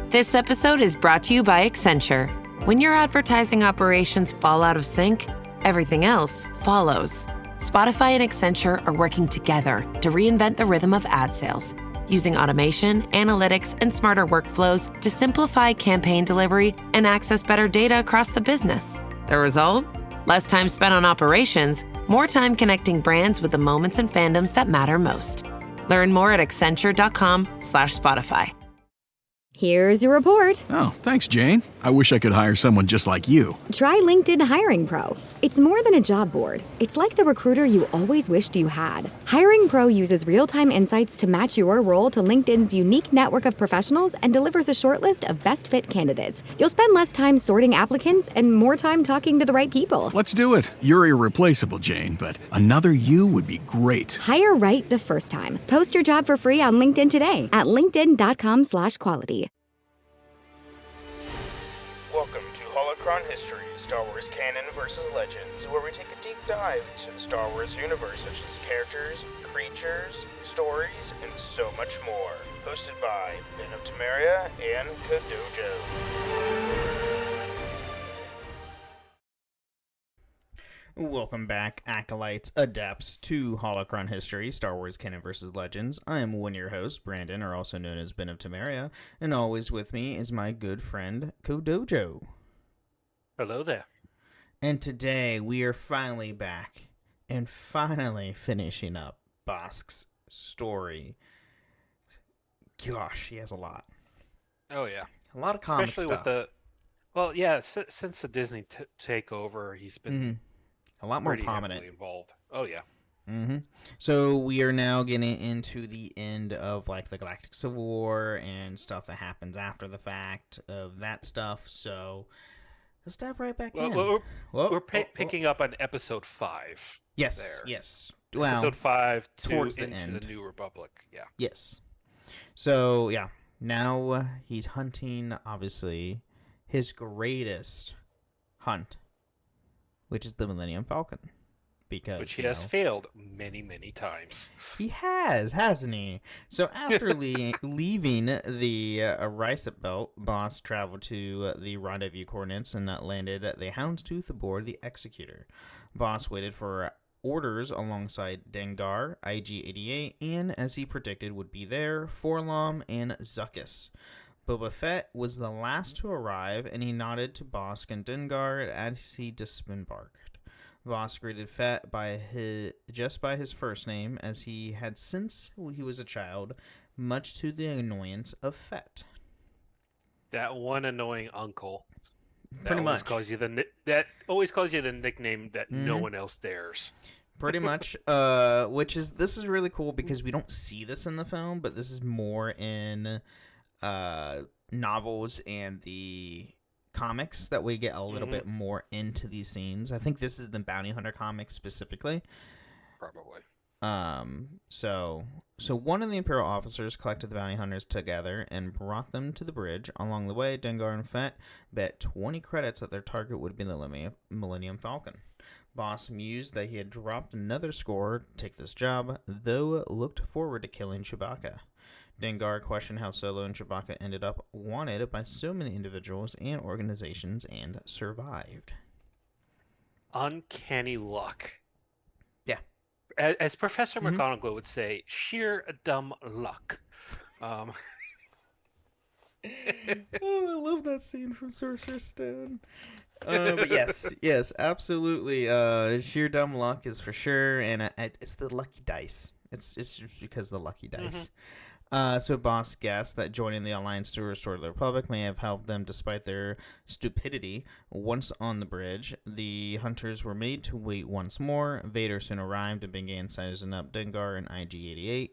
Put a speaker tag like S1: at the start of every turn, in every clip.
S1: This episode is brought to you by Accenture. When your advertising operations fall out of sync, everything else follows. Spotify and Accenture are working together to reinvent the rhythm of ad sales, using automation, analytics, and smarter workflows to simplify campaign delivery and access better data across the business. The result? Less time spent on operations, more time connecting brands with the moments and fandoms that matter most. Learn more at accenture.com/Spotify.
S2: Here's your report.
S3: Oh, thanks, Jane. I wish I could hire someone just like you.
S2: Try LinkedIn Hiring Pro. It's more than a job board. It's like the recruiter you always wished you had. Hiring Pro uses real-time insights to match your role to LinkedIn's unique network of professionals and delivers a short list of best fit candidates. You'll spend less time sorting applicants and more time talking to the right people.
S3: Let's do it. You're irreplaceable, Jane, but another you would be great.
S2: Hire right the first time. Post your job for free on LinkedIn today at linkedin.com/quality.
S4: Welcome to Holocron History, Star Wars Canon versus Legends, where we take a deep dive into the Star Wars universe, such as characters, creatures, stories, and so much more. Hosted by Ben of Temeria and Kadojo.
S5: Welcome back, Acolytes, Adepts, to Holocron History, Star Wars Canon vs. Legends. I am one of your hosts, Brandon, or also known as Ben of Temeria, and always with me is my good friend, Kadojo.
S6: Hello there.
S5: And today, we are finally back, and finally finishing up Bossk's story. Gosh, he has a lot.
S6: Oh, yeah.
S5: A lot of comic
S6: Especially
S5: stuff.
S6: with the... Well, yeah, since the Disney takeover, he's been...
S5: A lot more
S6: pretty
S5: prominent.
S6: heavily involved. Oh, yeah.
S5: So we are now getting into the end of like the Galactic Civil War and stuff that happens after the fact of that stuff. So let's dive right back in.
S6: We're picking up on episode 5.
S5: Yes,
S6: there.
S5: yes.
S6: Episode 5
S5: towards the
S6: into
S5: end.
S6: the New Republic. Yeah.
S5: Yes. So yeah, now he's hunting obviously his greatest hunt, which is the Millennium Falcon.
S6: Which he has failed many, many times.
S5: He has, hasn't he? So after leaving the Ricep Belt, Bossk traveled to the rendezvous coordinates and landed the Houndstooth aboard the Executor. Bossk waited for orders alongside Dengar, IG-88, and, as he predicted would be there, Forlom and Zuckuss. Boba Fett was the last to arrive, and he nodded to Bossk and Dengar as he disembarked. Bossk greeted Fett by his first name, as he had since he was a child, much to the annoyance of Fett.
S6: That one annoying uncle.
S5: Pretty much.
S6: That always calls you the nickname that no one else dares.
S5: Pretty much. This is really cool because we don't see this in the film, but this is more in novels and the comics that we get a little bit more into these scenes. I think this is the Bounty Hunter comics specifically.
S6: Probably.
S5: So one of the Imperial officers collected the bounty hunters together and brought them to the bridge. Along the way, Dengar and Fett bet 20 credits that their target would be the Millennium Falcon. Bossk mused that he had dropped another score to take this job, though looked forward to killing Chewbacca. Dengar questioned how Solo and Chewbacca ended up wanted by so many individuals and organizations and survived.
S6: Uncanny luck.
S5: Yeah.
S6: As Professor McGonagall would say, sheer dumb luck.
S5: Oh, I love that scene from Sorcerer's Stone. But yes, absolutely. Sheer dumb luck is for sure, and it's the lucky dice. It's just because of the lucky dice. So Bossk guessed that joining the Alliance to restore the Republic may have helped them despite their stupidity. Once on the bridge, the hunters were made to wait once more. Vader soon arrived and began sizing up Dengar and IG-88.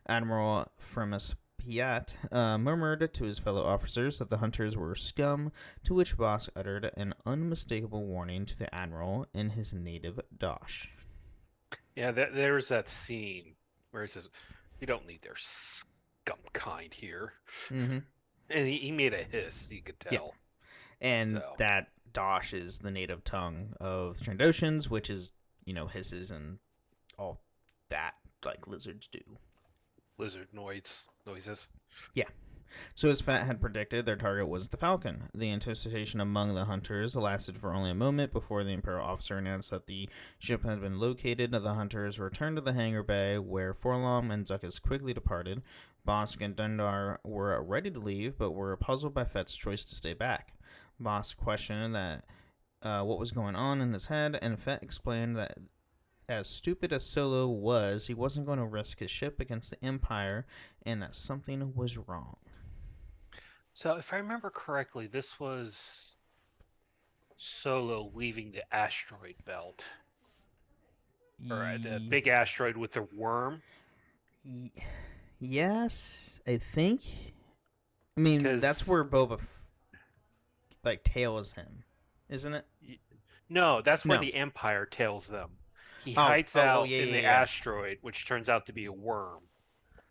S5: Admiral Fremus Piat murmured to his fellow officers that the hunters were scum, to which Bossk uttered an unmistakable warning to the Admiral in his native Dosh.
S6: Yeah, there's that scene where he says, "You don't need their scum kind here." And he made a hiss, you could tell.
S5: Yeah. And that Dosh is the native tongue of Trandoshans, which is, hisses and all that like lizards do.
S6: Lizard noises.
S5: Yeah. So as Fat had predicted, their target was the Falcon. The anticipation among the hunters lasted for only a moment before the Imperial officer announced that the ship had been located. The hunters returned to the hangar bay, where Forlom and Zuckus quickly departed. Bossk and Dundar were ready to leave, but were puzzled by Fett's choice to stay back. Bossk questioned that what was going on in his head, and Fett explained that as stupid as Solo was, he wasn't going to risk his ship against the Empire, and that something was wrong.
S6: So, if I remember correctly, this was Solo leaving the asteroid belt. Or the big asteroid with the worm.
S5: Yes, I think. I mean, that's where Boba tails him, isn't it?
S6: No, that's where the Empire tails them. He hides out in the asteroid, which turns out to be a worm.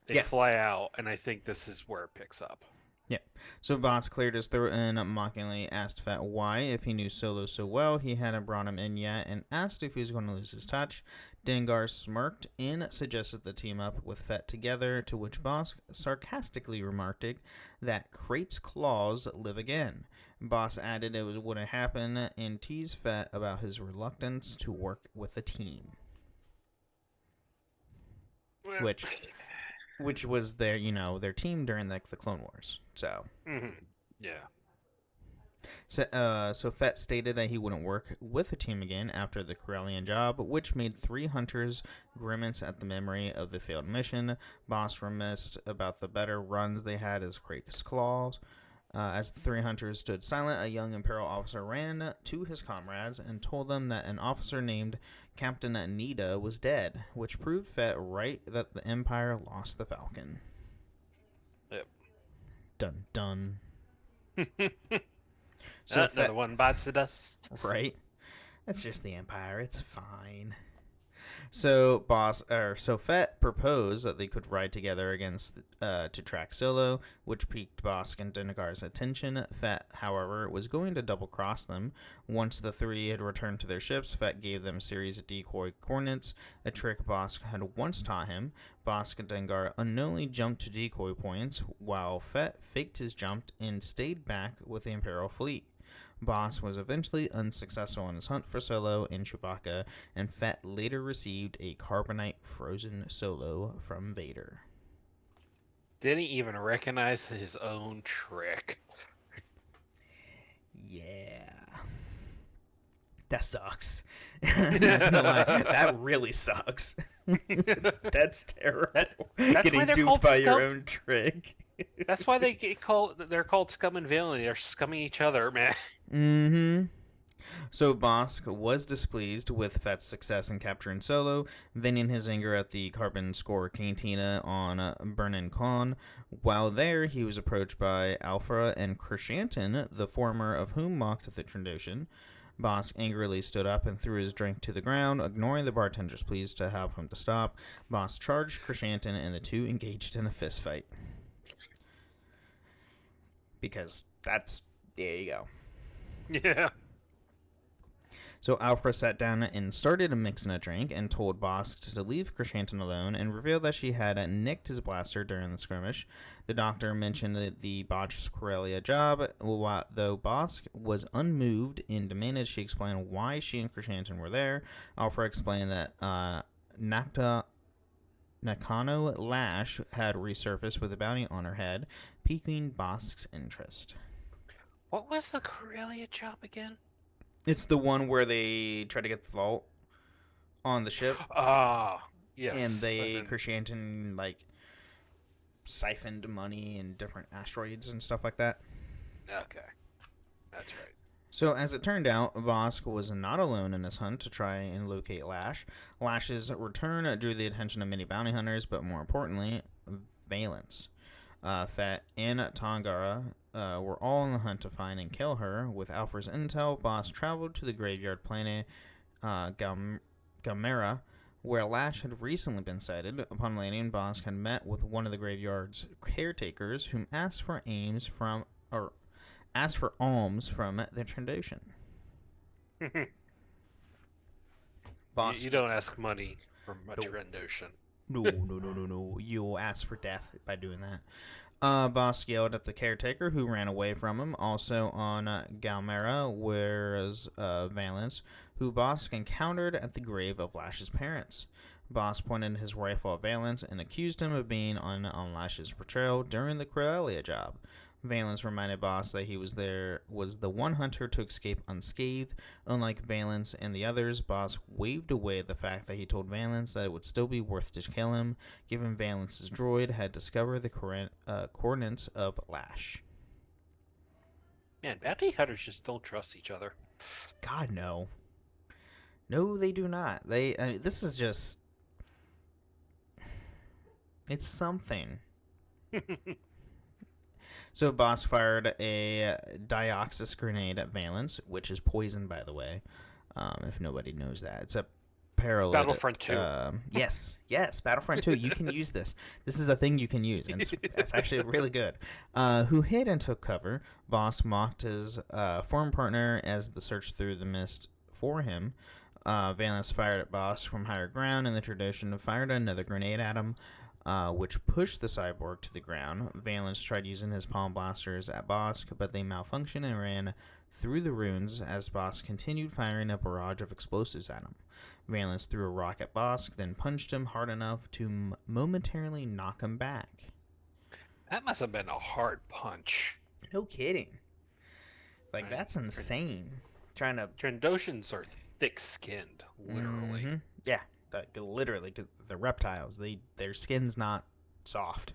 S6: They fly out, and I think this is where it picks up.
S5: Yeah. So Bossk cleared his throat and mockingly asked Fett why, if he knew Solo so well, he hadn't brought him in yet, and asked if he was going to lose his touch. Dengar smirked and suggested the team up with Fett together, to which Bossk sarcastically remarked that Krait's claws live again. Bossk added it wouldn't happen and teased Fett about his reluctance to work with the team. Which was their, their team during the Clone Wars. So,
S6: yeah.
S5: So Fett stated that he wouldn't work with the team again after the Corellian job, which made 3 hunters grimace at the memory of the failed mission. Bossk reminisced about the better runs they had as Krait's claws. As the 3 hunters stood silent, a young Imperial officer ran to his comrades and told them that an officer named Captain Nida was dead, which proved Fett right that the Empire lost the Falcon.
S6: Yep.
S5: Dun dun.
S6: So another one bites the dust.
S5: Right? That's just the Empire. It's fine. So Fett proposed that they could ride together to track Solo, which piqued Bossk and Dengar's attention. Fett, however, was going to double-cross them. Once the 3 had returned to their ships, Fett gave them a series of decoy coordinates, a trick Bossk had once taught him. Bossk and Dengar unknowingly jumped to decoy points, while Fett faked his jump and stayed back with the Imperial fleet. Bossk was eventually unsuccessful in his hunt for Solo and Chewbacca, and Fett later received a carbonite frozen Solo from Vader.
S6: Didn't even recognize his own trick.
S5: Yeah. That sucks. I'm not gonna lie. That really sucks. That's terrible.
S6: That's
S5: getting duped by your own trick.
S6: That's why they're called scum and villainy. They're scumming each other, man.
S5: Mm-hmm. So Bossk was displeased with Fett's success in capturing Solo, venting his anger at the Carbon Score Cantina on Burnin Khan. While there, he was approached by Alpha and Krishantin, the former of whom mocked the Trandoshan. Bossk angrily stood up and threw his drink to the ground, ignoring the bartender's pleas to help him to stop. Bossk charged Krishantin, and the two engaged in a fistfight. Because there you go.
S6: Yeah.
S5: So Alfra sat down and started mixing a drink and told Bossk to leave Krishantin alone and revealed that she had nicked his blaster during the skirmish. The doctor mentioned the botched Corellia job, though Bossk was unmoved and demanded she explain why she and Krishantin were there. Alfra explained that Nakano Lash had resurfaced with a bounty on her head, piquing Bosk's interest.
S6: What was the Corellia job again?
S5: It's the one where they try to get the vault on the ship.
S6: Ah, yes.
S5: And Krishantin, siphoned money in different asteroids and stuff like that.
S6: Okay. That's right.
S5: So, as it turned out, Bossk was not alone in his hunt to try and locate Lash. Lash's return drew the attention of many bounty hunters, but more importantly, Valence. Fett and Tongara were all on the hunt to find and kill her. With Alpha's intel, Bossk traveled to the graveyard planet Gamera, where Lash had recently been sighted. Upon landing, Bossk had met with one of the graveyard's caretakers, whom asked for alms from the Trandoshan.
S6: You don't ask money from a Trandoshan.
S5: No. You'll ask for death by doing that. Bossk yelled at the caretaker, who ran away from him. Also on Galmera was Valence, who Bossk encountered at the grave of Lash's parents. Bossk pointed his rifle at Valence and accused him of being on Lash's patrol during the Cruelia job. Valence reminded Bossk that he was the one hunter to escape unscathed. Unlike Valence and the others, Bossk waved away the fact that he told Valence that it would still be worth to kill him, given Valence's droid had discovered the coordinates of Lash.
S6: Man, bounty hunters just don't trust each other.
S5: God, no. No, they do not. This is just... It's something. So Bossk fired a Dioxis grenade at Valence, which is poison, by the way, if nobody knows that. It's a paralytic...
S6: Battlefront 2.
S5: Yes, Battlefront 2. You can use this. This is a thing you can use, and it's actually really good. Who hid and took cover. Bossk mocked his former partner as the search through the mist for him. Valence fired at Bossk from higher ground, and the tradition fired another grenade at him, which pushed the cyborg to the ground. Valence tried using his palm blasters at Bossk, but they malfunctioned and ran through the ruins as Bossk continued firing a barrage of explosives at him. Valence threw a rock at Bossk, then punched him hard enough to momentarily knock him back.
S6: That must have been a hard punch.
S5: No kidding. Like,
S6: Right.
S5: That's insane. Trying to...
S6: Trandoshans are thick-skinned, literally.
S5: Mm-hmm. Yeah. Literally, 'cause the reptiles, their skin's not soft.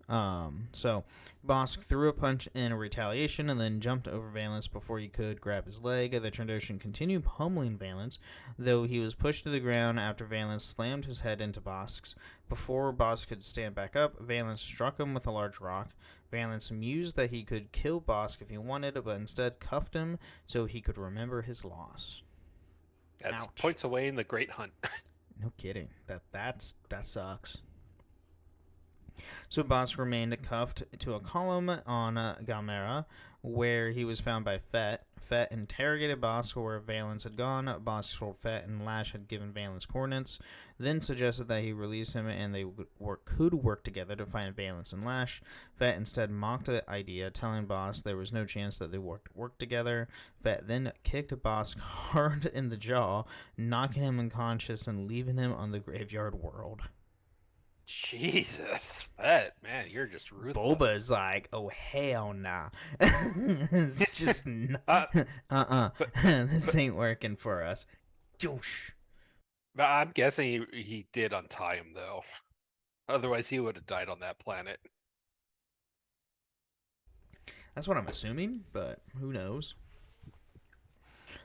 S5: So Bossk threw a punch in retaliation and then jumped over Valence before he could grab his leg. The Trandoshan continued pummeling Valence, though he was pushed to the ground after Valence slammed his head into Bossk's. Before Bossk could stand back up, Valence struck him with a large rock. Valence mused that he could kill Bossk if he wanted, but instead cuffed him so he could remember his loss.
S6: That's
S5: Ouch.
S6: points away in the Great Hunt.
S5: No kidding. That sucks. So Bossk remained cuffed to a column on Galmera, where he was found by Fett. Fett interrogated Bossk where Valence had gone. Bossk told Fett and Lash had given Valence coordinates, then suggested that he release him and they could work together to find Valence and Lash. Fett instead mocked the idea, telling Bossk there was no chance that they work together. Fett then kicked Bossk hard in the jaw, knocking him unconscious and leaving him on the graveyard world.
S6: Jesus, Fett, man, you're just ruthless.
S5: Boba's like, oh hell nah. It's just this ain't working for us. Douche.
S6: But I'm guessing he did untie him, though. Otherwise, he would have died on that planet.
S5: That's what I'm assuming, but who knows?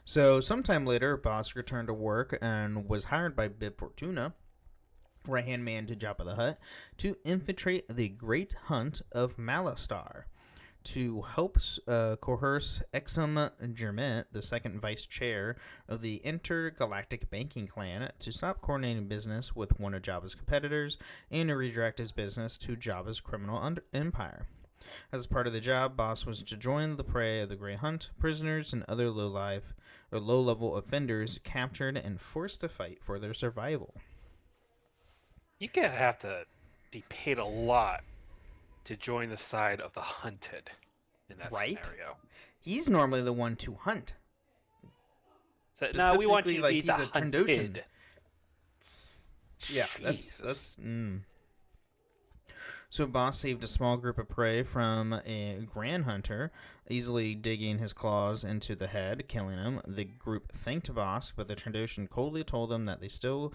S5: So, sometime later, Bossk returned to work and was hired by Bib Fortuna, right-hand man to Jabba the Hutt, to infiltrate the Great Hunt of Malastar. To help coerce Exum Jermet, the second vice chair of the Intergalactic Banking Clan, to stop coordinating business with one of Jabba's competitors and to redirect his business to Jabba's criminal empire. As part of the job, Bossk was to join the prey of the Great Hunt, prisoners and other low-level offenders captured and forced to fight for their survival.
S6: You're going to have to be paid a lot to join the side of the hunted in that scenario.
S5: He's normally the one to hunt.
S6: So, no, we want you to be
S5: he's
S6: the
S5: a
S6: hunted.
S5: Trandoshan. Yeah,
S6: Jesus.
S5: that's. So Bossk saved a small group of prey from a grand hunter, easily digging his claws into the head, killing him. The group thanked Bossk, but the Trandoshan coldly told them that they still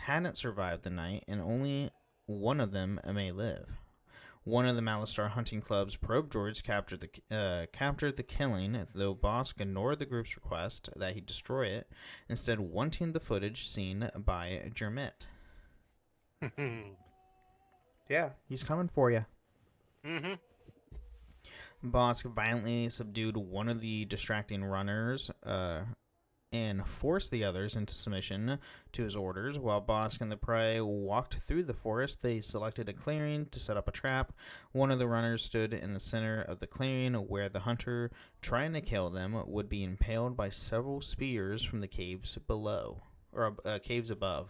S5: hadn't survived the night, and only one of them may live. One of the Malastar hunting club's probe droids captured the killing, though Bossk ignored the group's request that he destroy it, instead wanting the footage seen by Jermet. Yeah, he's coming for you.
S6: Mm-hmm.
S5: Bossk violently subdued one of the distracting runners and forced the others into submission to his orders. While Bossk and the prey walked through the forest, they selected a clearing to set up a trap. One of the runners stood in the center of the clearing, where the hunter trying to kill them would be impaled by several spears from the caves below, or caves above.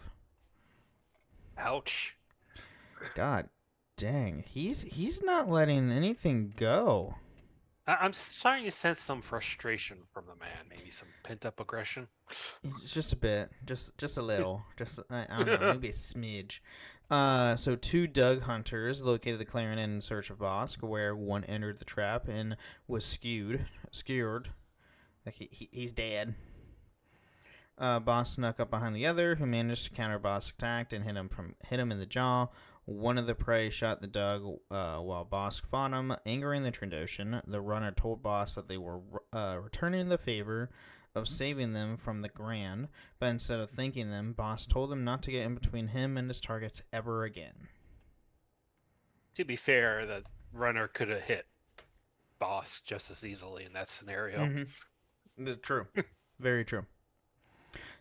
S6: Ouch.
S5: God Dang, he's not letting anything go.
S6: I'm starting to sense some frustration from the man. Maybe some pent-up aggression.
S5: It's just a bit, just a little, just I don't know, maybe a smidge. So 2 Doug hunters located the clearing in search of Bossk, where one entered the trap and was skewered. Like he's dead. Bossk snuck up behind the other, who managed to counter Bossk's attack and hit him in the jaw. One of the prey shot the Doug while Bossk fought him, angering the Trandoshan. The runner told Bossk that they were returning the favor of saving them from the Grand, but instead of thanking them, Bossk told them not to get in between him and his targets ever again.
S6: To be fair, the runner could have hit Bossk just as easily in that scenario.
S5: Mm-hmm. True. Very true.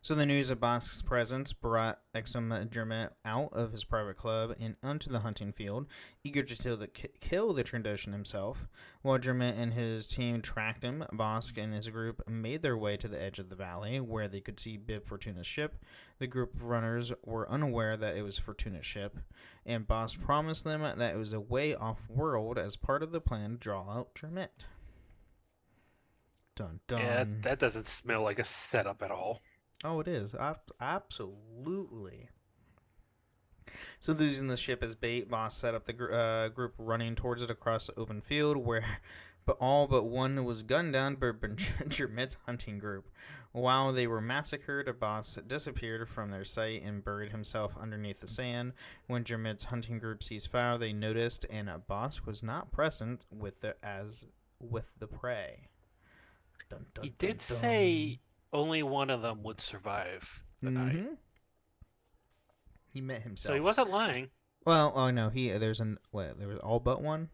S5: So the news of Bossk's presence brought Exum Jermet out of his private club and onto the hunting field, eager to kill the Trandoshan himself. While Jermet and his team tracked him, Bossk and his group made their way to the edge of the valley, where they could see Bib Fortuna's ship. The group of runners were unaware that it was Fortuna's ship, and Bossk promised them that it was a way off-world as part of the plan to draw out Jermet. Dun dun.
S6: Yeah, that doesn't smell like a setup at all.
S5: Oh, it is. Absolutely. So using the ship as bait, Bossk set up the group running towards it across the open field, where all but one was gunned down by Jermet's hunting group. While they were massacred, Bossk disappeared from their sight and buried himself underneath the sand. When Jermet's hunting group ceased fire, they noticed, and Bossk was not present with the prey. Dun, dun,
S6: He did
S5: dun, dun.
S6: say only one of them would survive the night.
S5: He met himself.
S6: So he wasn't lying.
S5: Well, oh no, there was all but one?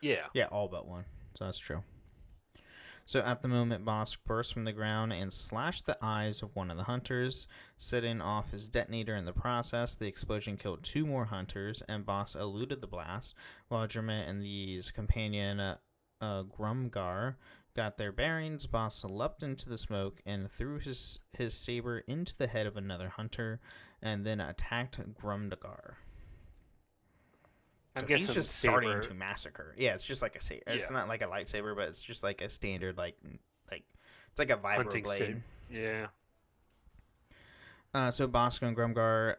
S6: Yeah.
S5: Yeah, all but one. So that's true. So at the moment, Bossk burst from the ground and slashed the eyes of one of the hunters, setting off his detonator in the process. The explosion killed 2 more hunters, and Bossk eluded the blast, while Jermet and his companion Grumgar got their bearings. Bossk leapt into the smoke and threw his saber into the head of another hunter, and then attacked Grumgar.
S6: I'm
S5: So
S6: guessing
S5: he's just
S6: saber...
S5: starting to massacre. Yeah, it's just like a saber. It's not like a lightsaber, but it's just like a standard, like it's like a vibro blade.
S6: Yeah.
S5: So Bossk and Grumgar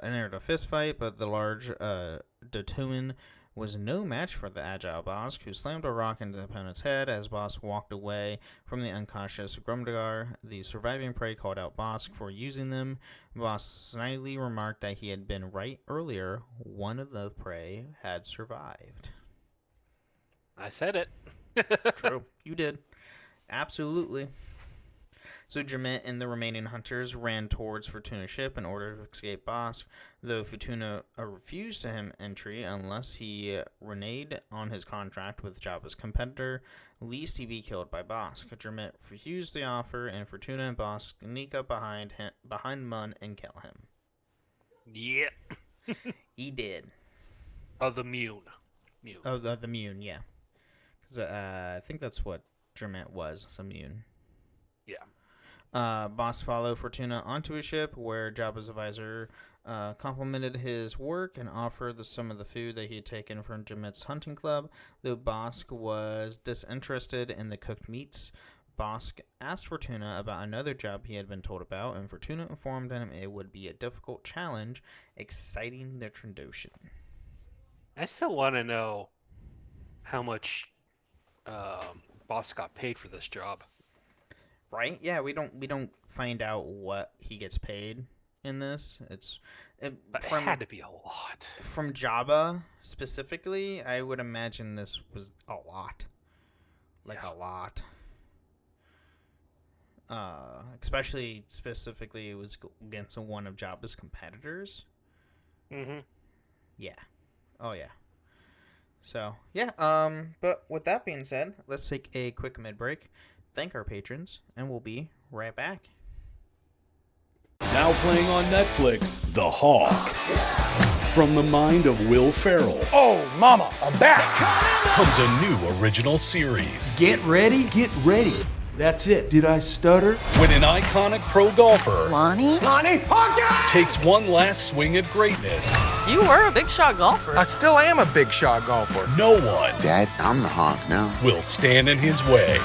S5: entered a fist fight, but the large Dotooin was no match for the agile Bossk, who slammed a rock into the opponent's head. As Bossk walked away from the unconscious Grumgar, the surviving prey called out Bossk for using them. Bossk snidely remarked that he had been right earlier. One of the prey had survived.
S6: I said it.
S5: True. You did. Absolutely. So Jermet and the remaining hunters ran towards Fortuna's ship in order to escape Bossk, though Fortuna refused to him entry unless he reneged on his contract with Jabba's competitor, lest he be killed by Bossk. Jermet refused the offer, and Fortuna and Bossk sneak up behind Mun and kill him.
S6: Yeah.
S5: He did.
S6: Of the Mune.
S5: Oh, the Mune, yeah. Because I think that's what Jermet was, some Mune.
S6: Yeah.
S5: Bossk followed Fortuna onto his ship, where Jabba's advisor complimented his work and offered some of the food that he had taken from Jermet's hunting club. Though Bossk was disinterested in the cooked meats, Bossk asked Fortuna about another job he had been told about, and Fortuna informed him it would be a difficult challenge, exciting the Trandoshan.
S6: I still want to know how much Bossk got paid for this job.
S5: Right? Yeah, we don't find out what he gets paid in this. It
S6: had to be a lot.
S5: From Jabba specifically, I would imagine this was a lot. A lot. Especially specifically, it was against one of Jabba's competitors.
S6: Mm-hmm.
S5: Yeah. Oh yeah. So yeah. But with that being said, let's take a quick mid break. Thank our patrons, and we'll be right back.
S7: Now playing on Netflix, The Hawk. From the mind of Will Ferrell.
S8: Oh, mama, I'm back!
S7: Comes a new original series.
S8: Get ready, get ready. That's it. Did I stutter?
S7: When an iconic pro golfer
S8: Lonnie, Hawkeye!
S7: takes one last swing at greatness.
S9: You were a big shot golfer.
S10: I still am a big shot golfer.
S7: No one
S11: Dad, I'm the honk now.
S7: will stand in his way.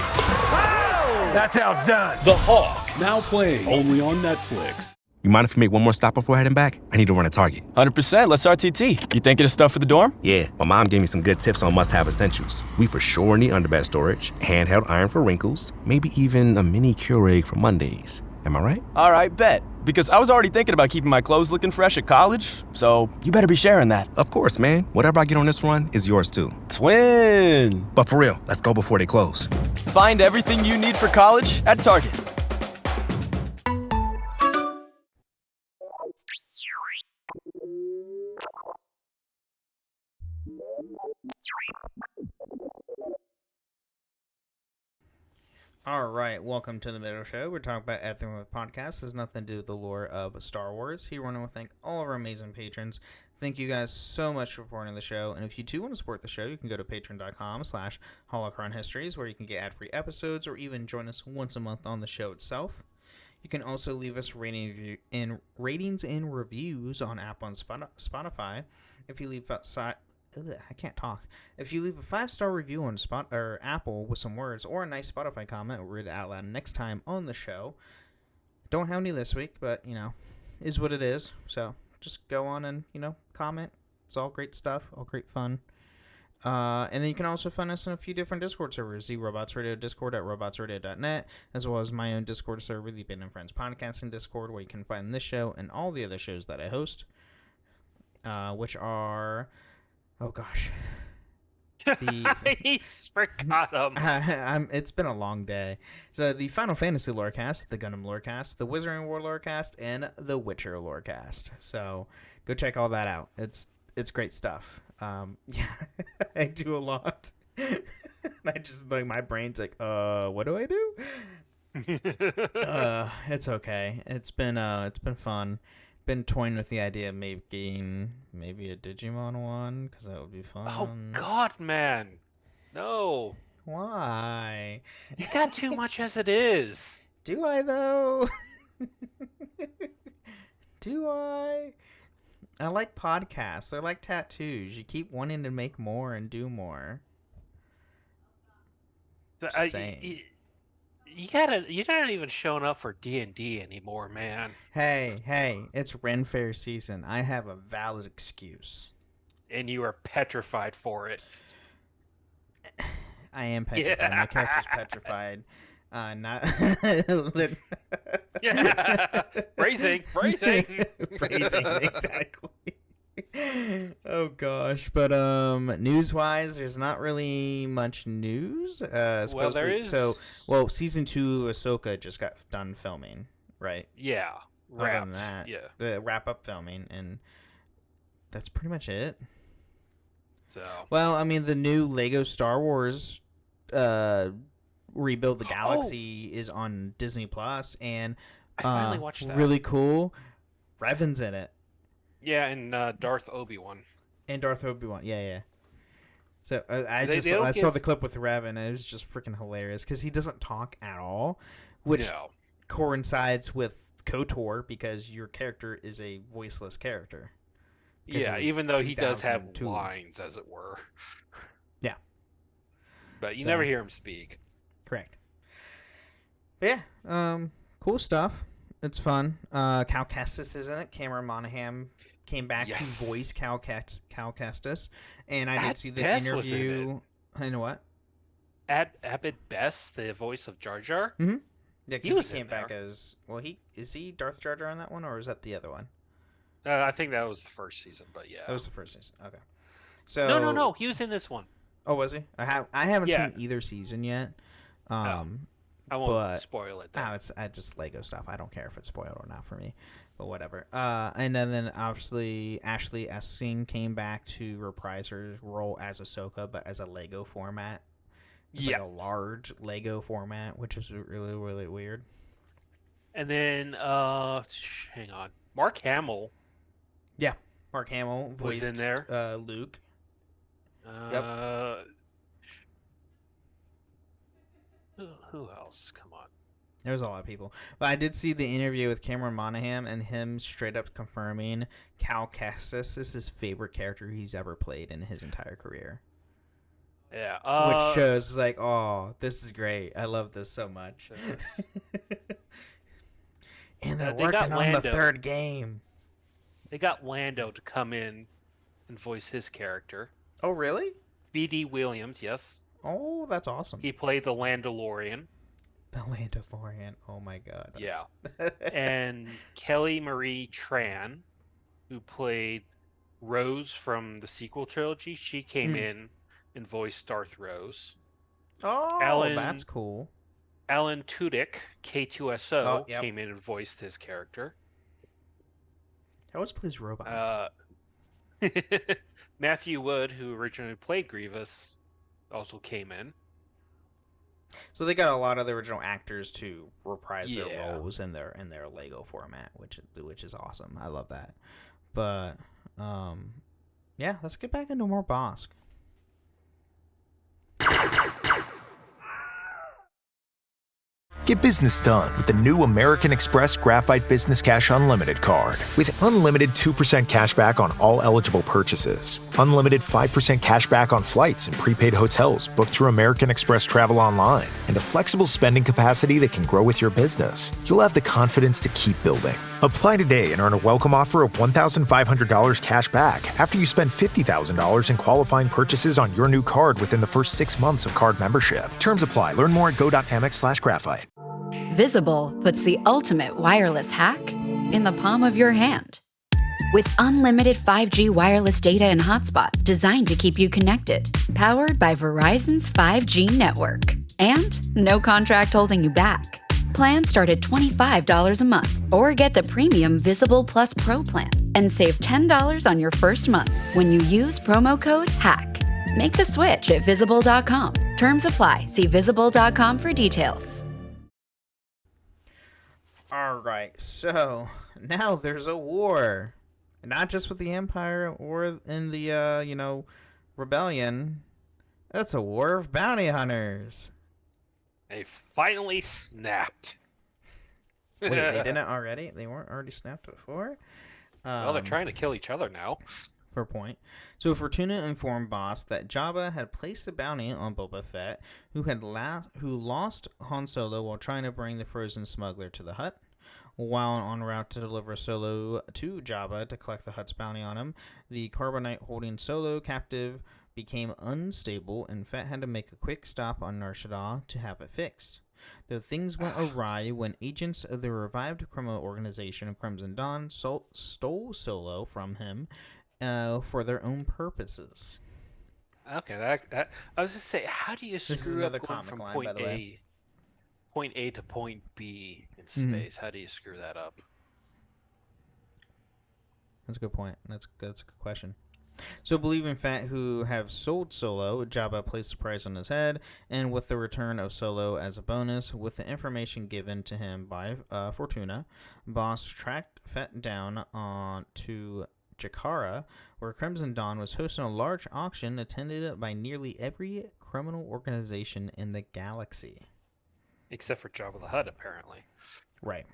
S10: That's how it's done.
S7: The Hawk, now playing only on Netflix.
S12: You mind if we make one more stop before heading back? I need to run a Target.
S13: 100%. Let's RTT. You thinking of stuff for the dorm?
S12: Yeah, my mom gave me some good tips on must-have essentials. We for sure need underbed storage, handheld iron for wrinkles, maybe even a mini Keurig for Mondays. Am I right?
S13: All right, bet. Because I was already thinking about keeping my clothes looking fresh at college, so you better be sharing that.
S12: Of course, man. Whatever I get on this run is yours too.
S13: Twin.
S12: But for real, let's go before they close.
S13: Find everything you need for college at Target.
S5: All right, welcome to the Middle Show. We're talking about everything with podcasts. There's nothing to do with the lore of Star Wars. Here, we want to thank all of our amazing patrons. Thank you guys so much for supporting the show. And if you do want to support the show, you can go to patreon.com/holocronhistories, where you can get ad-free episodes or even join us once a month on the show itself. You can also leave us ratings and reviews on Apple and Spotify. If you leave I can't talk. If you leave a 5-star review on Apple with some words or a nice Spotify comment, we'll read it out loud next time on the show. Don't have any this week, but, is what it is. So just go on and, comment. It's all great stuff, all great fun. And then you can also find us in a few different Discord servers. The Robots Radio Discord at robotsradio.net, as well as my own Discord server, the Band and Friends Podcasting Discord, where you can find this show and all the other shows that I host, which are... Oh, gosh.
S6: I forgot them.
S5: It's been a long day. So the Final Fantasy Lorecast, the Gundam Lorecast, the Wizarding World Lorecast, and the Witcher Lorecast. So go check all that out. It's great stuff. Yeah, I do a lot. I just my brain's like, what do I do? It's okay. It's been fun. Been toying with the idea of making maybe a Digimon one, because that would be fun.
S6: Oh God, man, no!
S5: Why?
S6: You got too much as it is.
S5: Do I though? Do I? I like podcasts. I like tattoos. You keep wanting to make more and do more. Just saying.
S6: You're not even showing up for D&D anymore, man.
S5: Hey, it's Ren Fair season. I have a valid excuse.
S6: And you are petrified for it.
S5: I am petrified. Yeah. My character's petrified. Not.
S6: Yeah. Phrasing.
S5: Phrasing, exactly. Oh gosh, but news-wise, there's not really much news.
S6: Well, there is.
S5: Season 2 of Ahsoka just got done filming, right?
S6: Yeah,
S5: wrapped. The wrap-up filming, and that's pretty much it.
S6: So.
S5: Well, I mean, the new Lego Star Wars, Rebuild the Galaxy is on Disney Plus, and
S6: I finally watched that.
S5: Really cool. Revan's in it.
S6: Yeah, and Darth Obi-Wan.
S5: Yeah. So I saw the clip with Rev, and it was just freaking hilarious because he doesn't talk at all, which coincides with KOTOR because your character is a voiceless character.
S6: Yeah, even though he does have lines, as it were.
S5: Yeah.
S6: But you never hear him speak.
S5: Correct. But yeah, cool stuff. It's fun. Cal Kestis is in it. Cameron Monaghan came back to voice Cal Kestis, and I did see the interview. And what?
S6: Abed Best, the voice of Jar Jar.
S5: Mm-hmm. Yeah, because he came back as is he Darth Jar Jar on that one, or is that the other one?
S6: I think that was the first season, but yeah,
S5: that was the first season. Okay. So
S6: no, he was in this one.
S5: Oh, was he? I haven't seen either season yet.
S6: I won't spoil it.
S5: It's just Lego stuff. I don't care if it's spoiled or not for me, but whatever. And then obviously Ashley Eckstein came back to reprise her role as Ahsoka, but as a Lego format. It's like a large Lego format, which is really, really weird.
S6: And then, hang on, Mark Hamill.
S5: Yeah, Mark Hamill voiced
S6: was in there.
S5: Luke.
S6: Who else? Come on.
S5: There was a lot of people. But I did see the interview with Cameron Monaghan and him straight up confirming Cal Kestis is his favorite character he's ever played in his entire career.
S6: Yeah.
S5: Which shows, like, oh, this is great. I love this so much. And they're working on the third game.
S6: They got Lando to come in and voice his character.
S5: Oh, really?
S6: B.D. Williams, yes.
S5: Oh, that's awesome.
S6: He played the Landalorian.
S5: The Landalorian. Oh my god.
S6: Yeah. And Kelly Marie Tran, who played Rose from the sequel trilogy, she came in and voiced Darth Rose.
S5: Oh, that's cool.
S6: Alan Tudyk, K2SO, came in and voiced his character.
S5: He always plays robots.
S6: Matthew Wood, who originally played Grievous, also came in.
S5: So they got a lot of the original actors to reprise their roles in their Lego format, which is awesome. I love that. But yeah, let's get back into more Bossk.
S9: Get business done with the new American Express Graphite Business Cash Unlimited card. With unlimited 2% cash back on all eligible purchases, unlimited 5% cash back on flights and prepaid hotels booked through American Express Travel Online, and a flexible spending capacity that can grow with your business, you'll have the confidence to keep building. Apply today and earn a welcome offer of $1,500 cash back after you spend $50,000 in qualifying purchases on your new card within the first 6 months of card membership. Terms apply. Learn more at go.amex/graphite.
S11: Visible puts the ultimate wireless hack in the palm of your hand. With unlimited 5G wireless data and hotspot designed to keep you connected, powered by Verizon's 5G network. And no contract holding you back. Plans start at $25 a month, or get the premium Visible Plus Pro plan and save $10 on your first month when you use promo code HACK. Make the switch at Visible.com. Terms apply. See Visible.com for details.
S5: All right, so now there's a war, not just with the Empire or in the rebellion. It's a war of bounty hunters.
S6: They finally snapped.
S5: Wait, they didn't already? They weren't already snapped before?
S6: Well, they're trying to kill each other now.
S5: Fair point. So Fortuna informed Bossk that Jabba had placed a bounty on Boba Fett, who lost Han Solo while trying to bring the frozen smuggler to the hut. While en route to deliver Solo to Jabba to collect the hut's bounty on him, the carbonite holding Solo captive became unstable, and Fett had to make a quick stop on Nar Shaddaa to have it fixed. Though things went awry when agents of the revived criminal organization Crimson Dawn stole Solo from him for their own purposes.
S6: Okay, that I was just saying, how do you screw up going from point A to point B in space? How do you screw that up?
S5: That's a good point. That's a good question. So, believing Fett, who have sold Solo, Jabba placed a price on his head, and with the return of Solo as a bonus, with the information given to him by Fortuna, Bossk tracked Fett down to Jakara, where Crimson Dawn was hosting a large auction attended by nearly every criminal organization in the galaxy.
S6: Except for Jabba the Hutt, apparently.
S5: Right.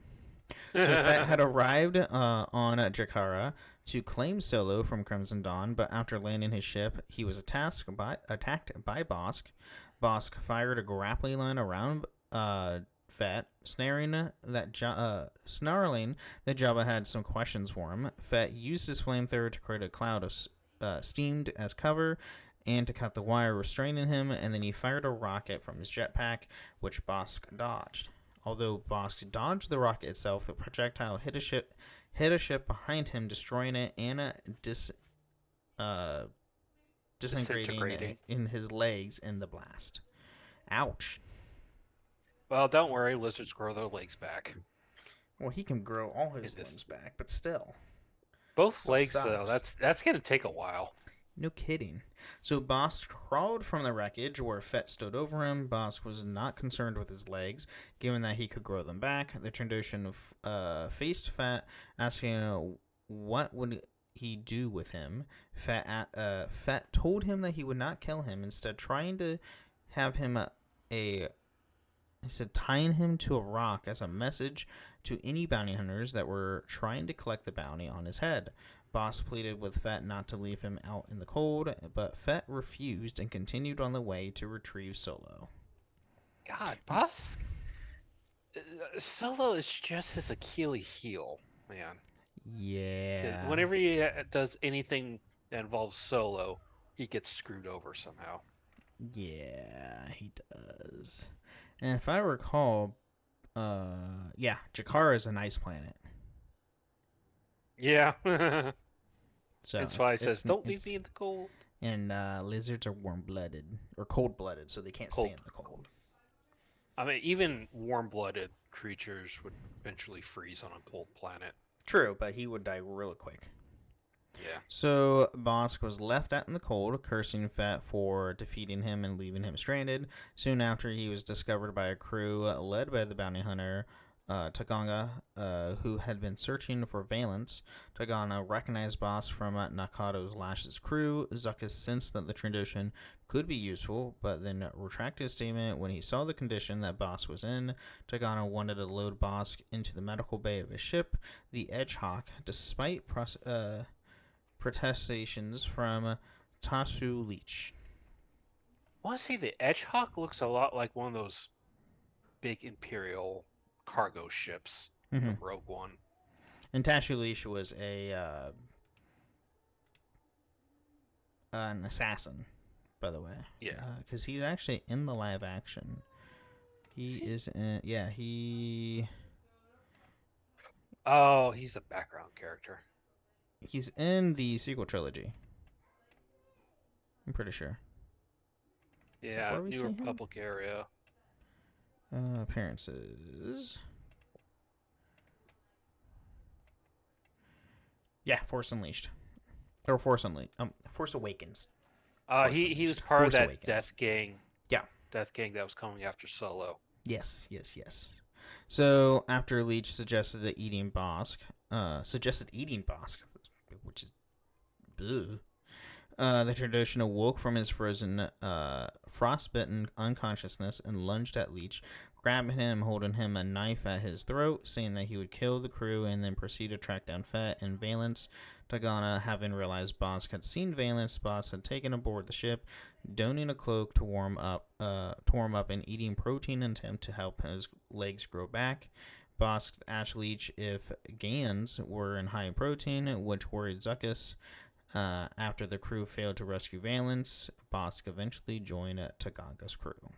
S5: So Fett had arrived on Jakara to claim Solo from Crimson Dawn, but after landing his ship, he was attacked by Bossk. Bossk fired a grappling line around Fett, snarling that Jabba had some questions for him. Fett used his flamethrower to create a cloud of steam as cover and to cut the wire restraining him, and then he fired a rocket from his jetpack, which Bossk dodged. Although Bossk dodged the rocket itself, the projectile hit a ship behind him, destroying it and disintegrating in his legs in the blast. Ouch.
S6: Well, don't worry, lizards grow their legs back.
S5: Well, he can grow all his limbs back, but still.
S6: Both legs, though, that's going to take a while.
S5: No kidding. So Bossk crawled from the wreckage where Fett stood over him. Bossk was not concerned with his legs, given that he could grow them back. The Trandoshan faced Fett, asking what would he do with him. Fett told him that he would not kill him, instead trying to have him he said tying him to a rock as a message to any bounty hunters that were trying to collect the bounty on his head. Bossk pleaded with Fett not to leave him out in the cold, but Fett refused and continued on the way to retrieve Solo.
S6: God, Bossk. Solo is just his Achilles heel, man.
S5: Yeah.
S6: Whenever he does anything that involves Solo, he gets screwed over somehow.
S5: Yeah, he does. And if I recall, Jakar is an ice planet.
S6: Yeah.
S5: So
S6: that's why he says, "Don't leave me in the cold."
S5: And lizards are warm-blooded or cold-blooded, so they can't stand the cold.
S6: I mean, even warm-blooded creatures would eventually freeze on a cold planet.
S5: True, but he would die really quick.
S6: Yeah.
S5: So Bossk was left out in the cold, cursing Fett for defeating him and leaving him stranded. Soon after, he was discovered by a crew led by the bounty hunter Taganga, who had been searching for Valence. Taganga recognized Bossk from Nakado's Lash's crew. Zuckuss sensed that the tradition could be useful, but then retracted his statement when he saw the condition that Bossk was in. Taganga wanted to load Bossk into the medical bay of his ship, the Edgehawk, despite protestations from Tasu Leech.
S6: I want to say the Edgehawk looks a lot like one of those big Imperial cargo ships from Rogue One.
S5: And Tasu Leech was an assassin, by the way.
S6: Yeah.
S5: Because he's actually in the live action. Is in... Yeah, he...
S6: Oh, he's a background character.
S5: He's in the sequel trilogy. I'm pretty sure.
S6: Yeah, New Republic area.
S5: Appearances. Yeah, Force Unleashed. Or Force Unleashed. Force Awakens.
S6: He was part of that Death Gang.
S5: Yeah.
S6: Death Gang that was coming after Solo.
S5: Yes. So, after Leech suggested eating Bossk, which is... Ugh. The tradition awoke from his frozen, frostbitten unconsciousness and lunged at Leech, grabbing him, holding him a knife at his throat, saying that he would kill the crew and then proceed to track down Fett and Valence. Taganga, having realized Bossk had seen Valence, Bossk had taken aboard the ship, donning a cloak to warm up and eating protein in attempt to help his legs grow back. Bossk asked Leech if Gans were in high protein, which worried Zuckuss. After the crew failed to rescue Valence, Bossk eventually joined Taganga's crew.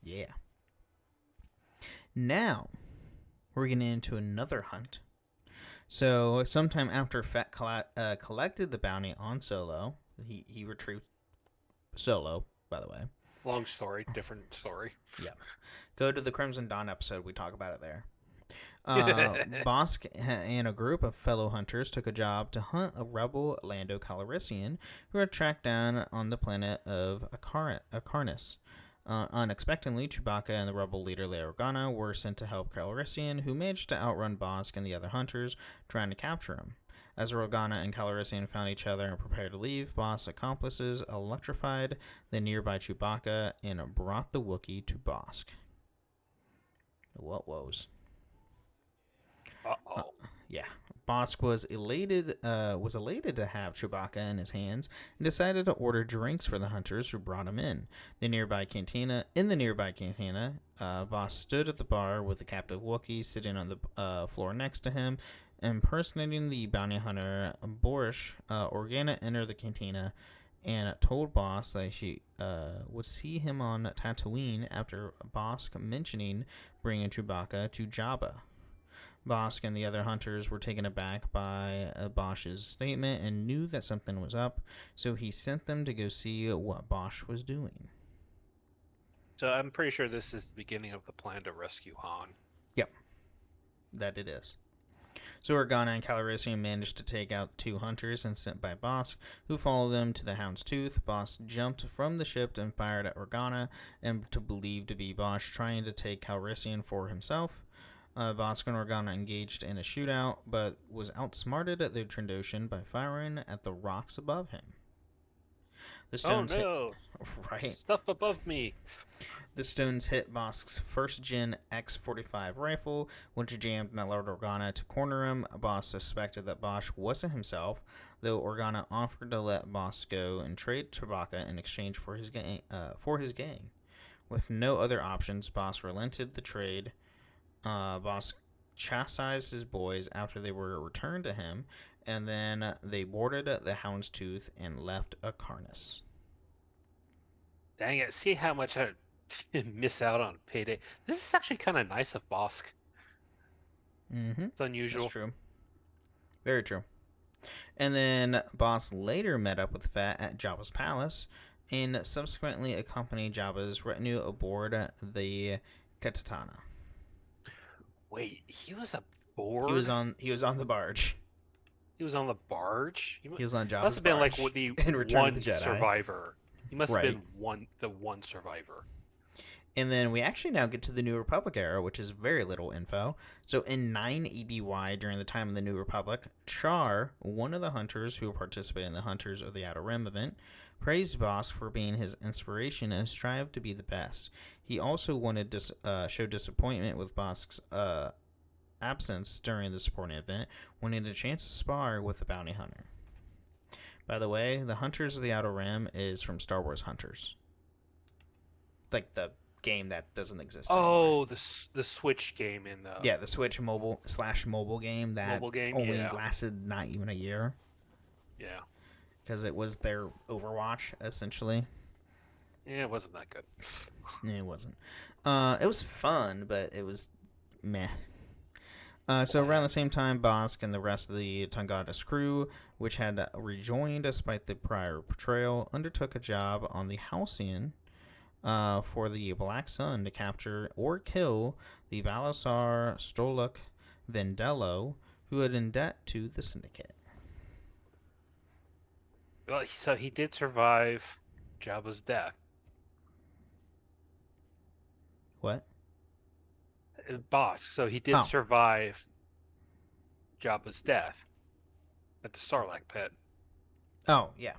S5: Yeah. Now, we're getting into another hunt. So, sometime after Fett collected the bounty on Solo, he retrieved Solo, by the way.
S6: Long story, different story.
S5: Yeah. Go to the Crimson Dawn episode, we talk about it there. Bossk and a group of fellow hunters took a job to hunt a rebel Lando Calrissian who had tracked down on the planet of Akarnis. Unexpectedly, Chewbacca and the rebel leader Leia Organa were sent to help Calrissian, who managed to outrun Bossk and the other hunters trying to capture him. As Organa and Calrissian found each other and prepared to leave, Bossk's accomplices electrified the nearby Chewbacca and brought the Wookiee to Bossk. What woes? Yeah. Bossk was elated to have Chewbacca in his hands and decided to order drinks for the hunters who brought him in. In the nearby cantina, Bossk stood at the bar with the captive Wookiee sitting on the floor next to him. Impersonating the bounty hunter Borish, Organa entered the cantina and told Bossk that she would see him on Tatooine after Bossk mentioning bringing Chewbacca to Jabba. Bossk and the other hunters were taken aback by Bosch's statement and knew that something was up, so he sent them to go see what Bosch was doing.
S6: So I'm pretty sure this is the beginning of the plan to rescue Han.
S5: Yep, that it is. So Organa and Calrissian managed to take out the two hunters and sent by Bossk, who followed them to the Hound's Tooth. Bossk jumped from the ship and fired at Organa, and believed to be Bosch trying to take Calrissian for himself. Bossk and Organa engaged in a shootout, but was outsmarted at the Trandoshan by firing at the rocks above him. The stones
S6: no!
S5: Right.
S6: Stuff above me.
S5: The stones hit Bossk's first-gen X-45 rifle, which jammed and allowed Organa to corner him. Bossk suspected that Bossk wasn't himself, though Organa offered to let Bossk go and trade Chewbacca in exchange for his gang. With no other options, Bossk relented the trade. Bossk chastised his boys after they were returned to him, and then they boarded the Houndstooth and left Acarnas.
S6: Dang it! See how much I miss out on Payday. This is actually kind of nice of Bossk.
S5: Mm-hmm.
S6: It's unusual.
S5: That's true. Very true. And then Bossk later met up with Fett at Jabba's palace, and subsequently accompanied Jabba's retinue aboard the Katatana.
S6: Wait, he was aboard?
S5: He was on the barge.
S6: He was on the barge?
S5: He was on Jabba's
S6: must have been
S5: barge
S6: like the
S5: in Return
S6: one
S5: of the Jedi.
S6: survivor. He must have
S5: Right.
S6: been the one survivor.
S5: And then we actually now get to the New Republic era, which is very little info. So in 9 EBY, during the time of the New Republic, Char, one of the hunters who participated in the Hunters of the Outer Rim event, praised Bossk for being his inspiration and strived to be the best. He also wanted to show disappointment with Bosk's absence during the supporting event, wanting a chance to spar with the bounty hunter. By the way, the Hunters of the Outer Rim is from Star Wars Hunters. Like the game that doesn't exist anymore.
S6: Oh, the Switch game in the...
S5: Yeah, the Switch mobile game that only
S6: yeah.
S5: lasted not even a year.
S6: Yeah.
S5: Because it was their Overwatch, essentially.
S6: Yeah, it wasn't that good.
S5: It wasn't. It was fun, but it was meh. So around the same time, Bossk and the rest of the Tangada's crew, which had rejoined despite the prior betrayal, undertook a job on the Halcyon for the Black Sun to capture or kill the Balasar Stoluk Vendello, who had in debt to the Syndicate.
S6: Well, so he did survive Jabba's death.
S5: What?
S6: Bossk. So he did survive Jabba's death at the Sarlacc pit.
S5: Oh, yeah.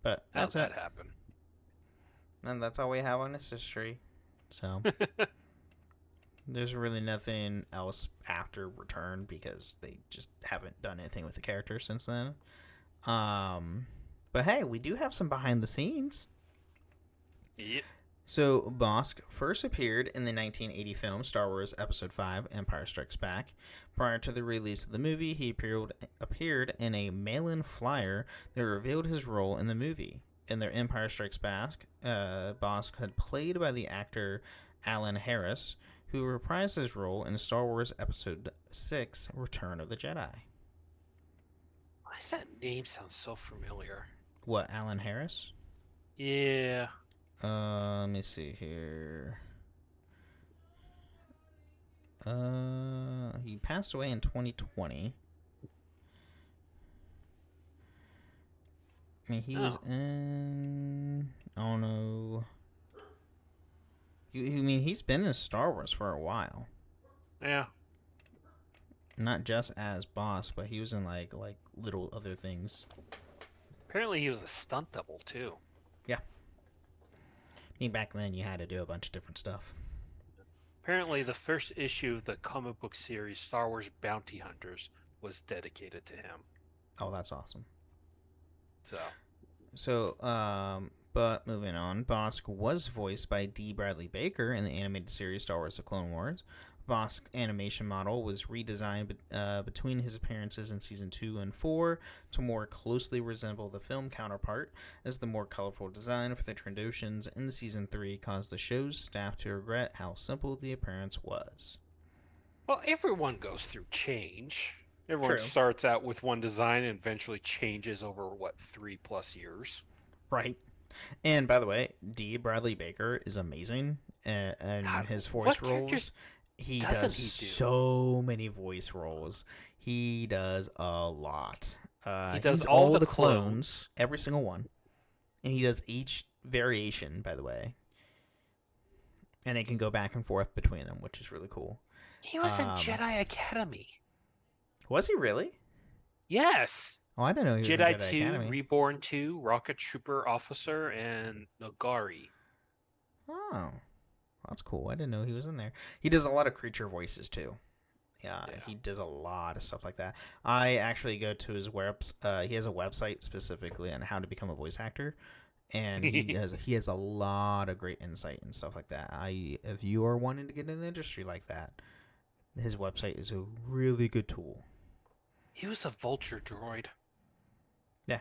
S5: But
S6: How'd
S5: that's
S6: that
S5: it.
S6: happen?
S5: And that's all we have on this history. So there's really nothing else after Return because they just haven't done anything with the character since then. But hey, we do have some behind the scenes.
S6: Yep.
S5: So Bossk first appeared in the 1980 film Star Wars Episode 5: Empire Strikes Back. Prior to the release of the movie, he appeared in a mail-in flyer that revealed his role in the movie. In their Empire Strikes Back, Bossk had played by the actor Alan Harris, who reprised his role in Star Wars Episode 6: Return of the Jedi.
S6: Why does that name sound so familiar?
S5: What, Alan Harris?
S6: Yeah.
S5: Let me see here. He passed away in 2020. I mean, he was in... I don't know. I mean, he's been in Star Wars for a while.
S6: Yeah.
S5: Not just as Bossk, but he was in, like little other things.
S6: Apparently he was a stunt double, too.
S5: Yeah. I mean, back then you had to do a bunch of different stuff.
S6: Apparently the first issue of the comic book series Star Wars Bounty Hunters was dedicated to him.
S5: Oh, that's awesome.
S6: So,
S5: but moving on, Bossk was voiced by D. Bradley Baker in the animated series Star Wars: The Clone Wars. Bosk's animation model was redesigned between his appearances in Season 2 and 4 to more closely resemble the film counterpart, as the more colorful design for the Trandoshans in Season 3 caused the show's staff to regret how simple the appearance was.
S6: well, everyone goes through change. Everyone
S5: True.
S6: starts out with one design and eventually changes over, 3+ years?
S5: Right. And by the way, D. Bradley Baker is amazing, and
S6: God,
S5: his voice
S6: what
S5: roles.
S6: characters
S5: He
S6: doesn't
S5: does
S6: he do?
S5: so many voice roles. He does a lot.
S6: He does
S5: he's
S6: all the
S5: clones, every single one, and he does each variation. By the way, and it can go back and forth between them, which is really cool.
S6: He was in Jedi Academy.
S5: Was he really?
S6: Yes.
S5: Oh, I didn't know he was in
S6: Jedi
S5: Jedi
S6: 2,
S5: Academy.
S6: Reborn 2, Rocket Trooper Officer, and Nogari.
S5: Oh, that's cool. I didn't know he was in there. He does a lot of creature voices too. Yeah, he does a lot of stuff like that. I actually go to his he has a website specifically on how to become a voice actor, and he has a lot of great insight and stuff like that. If you are wanting to get in the industry like that, his website is a really good tool.
S6: He was a vulture droid.
S5: Yeah,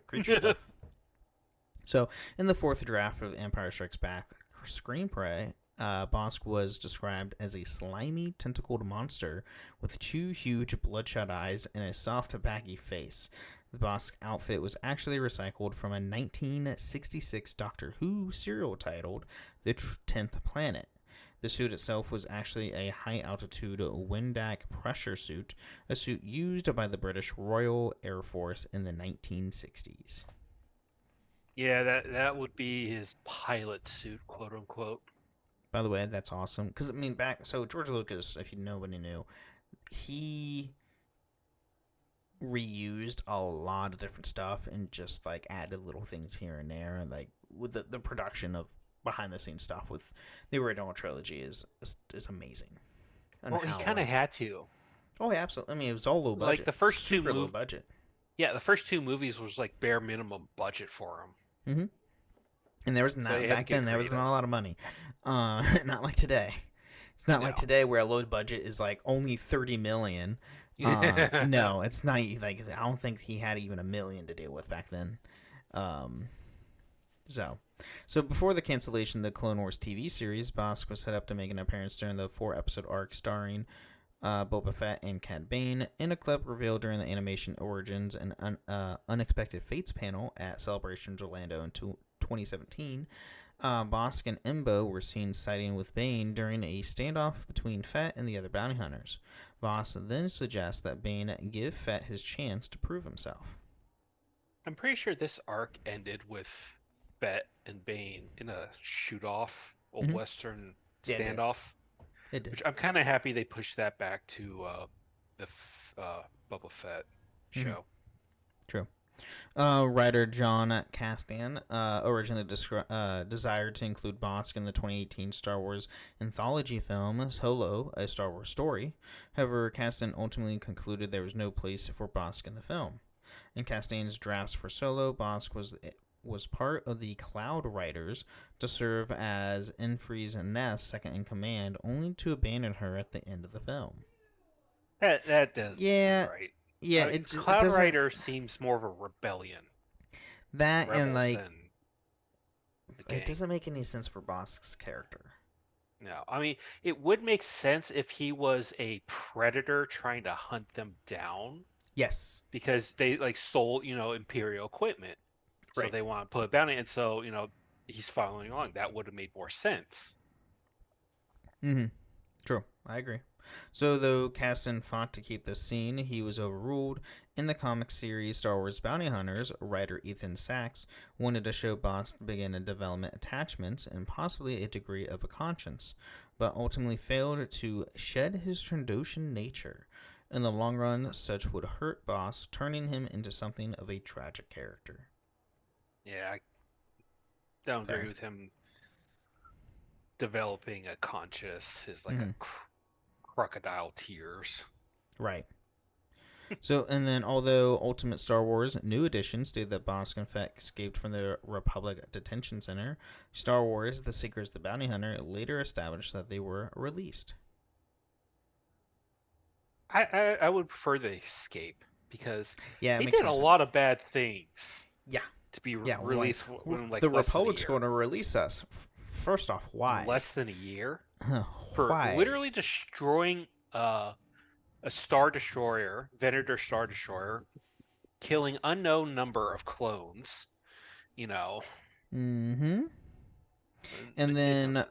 S5: creature stuff. So, in the fourth draft of Empire Strikes Back screenplay, Bossk was described as a slimy, tentacled monster with 2 huge, bloodshot eyes and a soft, baggy face. The Bossk outfit was actually recycled from a 1966 Doctor Who serial titled The 10th Planet. The suit itself was actually a high-altitude Windac pressure suit, a suit used by the British Royal Air Force in the 1960s.
S6: Yeah, that would be his pilot suit, quote unquote.
S5: By the way, that's awesome. Because, I mean, George Lucas, if nobody knew, he reused a lot of different stuff and just, like, added little things here and there. And, like, with the production of behind-the-scenes stuff with the original trilogy is amazing.
S6: And well, he kind of had to.
S5: Oh, yeah, absolutely. I mean, it was all low budget.
S6: Like, the first
S5: super low budget.
S6: Yeah, the first 2 movies was, like, bare minimum budget for him.
S5: Mm-hmm. And there was not back then. There was not a lot of money, not like today. It's not like today where a low budget is like only $30 million. No, it's not like I don't think he had even $1 million to deal with back then. So before the cancellation of the Clone Wars TV series, Bossk was set up to make an appearance during the 4-episode arc starring Boba Fett and Cad Bane in a clip revealed during the Animation Origins and Unexpected Fates panel at Celebrations Orlando in 2017. Bossk and Embo were seen siding with Bane during a standoff between Fett and the other bounty hunters. Bossk then suggests that Bane give Fett his chance to prove himself.
S6: I'm pretty sure this arc ended with Fett and Bane in a shoot-off, old Western standoff.
S5: It did.
S6: Which I'm kind of happy they pushed that back to the Boba Fett show.
S5: True. Writer John Kasdan originally desired to include Bossk in the 2018 Star Wars anthology film Solo, A Star Wars Story. However, Kasdan ultimately concluded there was no place for Bossk in the film. In Kasdan's drafts for Solo, Bossk was part of the Cloud Riders to serve as Enfree's Nest's second in command, only to abandon her at the end of the film.
S6: That does seem right.
S5: Yeah,
S6: Cloud Rider seems more of a rebellion.
S5: That and like it doesn't make any sense for Bosk's character.
S6: No, I mean it would make sense if he was a predator trying to hunt them down.
S5: Yes,
S6: because they like stole Imperial equipment, so they want to put a bounty, and so he's following along. That would have made more sense.
S5: True, I agree. So, though Kasdan fought to keep this scene, he was overruled. In the comic series Star Wars Bounty Hunters, writer Ethan Sachs wanted to show Bossk begin a development attachments and possibly a degree of a conscience, but ultimately failed to shed his Trandoshan nature. In the long run, such would hurt Bossk, turning him into something of a tragic character.
S6: Yeah, I don't agree with him developing a conscience. His like a crocodile tears.
S5: Right. So, and then although Ultimate Star Wars New Edition stated that Bossk and Fett escaped from the Republic Detention Center, Star Wars The Seekers the Bounty Hunter later established that they were released.
S6: I would prefer the escape because they
S5: makes
S6: did a lot of bad things.
S5: Yeah.
S6: To be released when
S5: the Republic's going to release us. First off, why?
S6: Less than a year?
S5: For
S6: literally destroying a Star Destroyer, Venator Star Destroyer, killing unknown number of clones,
S5: And then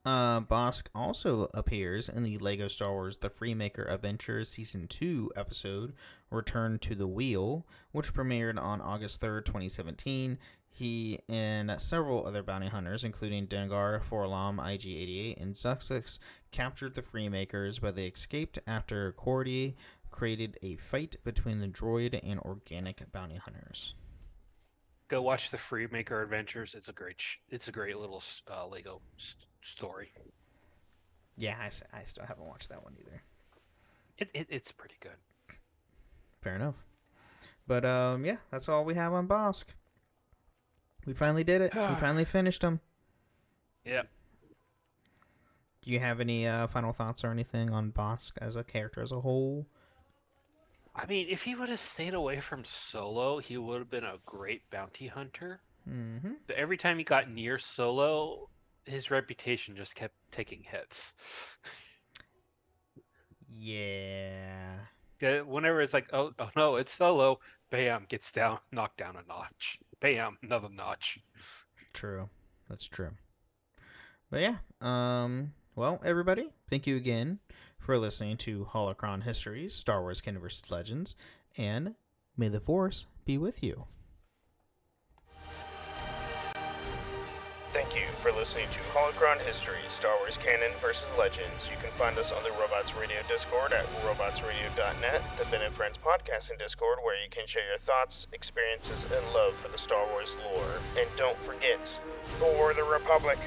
S5: Bossk also appears in the LEGO Star Wars The Freemaker Adventure Season 2 episode, Return to the Wheel, which premiered on August 3rd, 2017. He and several other bounty hunters, including Dengar, Forlom, IG-88, and Zuxix, captured the Freemakers, but they escaped after Cordy created a fight between the droid and organic bounty hunters.
S6: Go watch the Freemaker Adventures. It's a great little Lego story.
S5: Yeah, I still haven't watched that one either.
S6: It's pretty good.
S5: Fair enough. But yeah, that's all we have on Bossk. We finally did it. We finally finished him.
S6: Yep.
S5: Do you have any final thoughts or anything on Bossk as a character as a whole?
S6: I mean, if he would have stayed away from Solo, he would have been a great bounty hunter.
S5: Mm-hmm.
S6: But every time he got near Solo, his reputation just kept taking hits.
S5: Yeah.
S6: Whenever it's like, oh no, it's Solo, bam, gets down, knocked down a notch. Bam, another notch.
S5: True. That's true. But yeah, well, everybody, thank you again for listening to Holocron Histories, Star Wars Canon vs. Legends, and may the Force be with you.
S4: Thank you for listening to Holocron Histories, Star Wars Canon vs. Legends. You can find us on the Robots Radio Discord at robotsradio.net, the Ben and Friends podcasting Discord, where you can share your thoughts, experiences, and love for the Star Wars lore. And don't forget, for the Republic!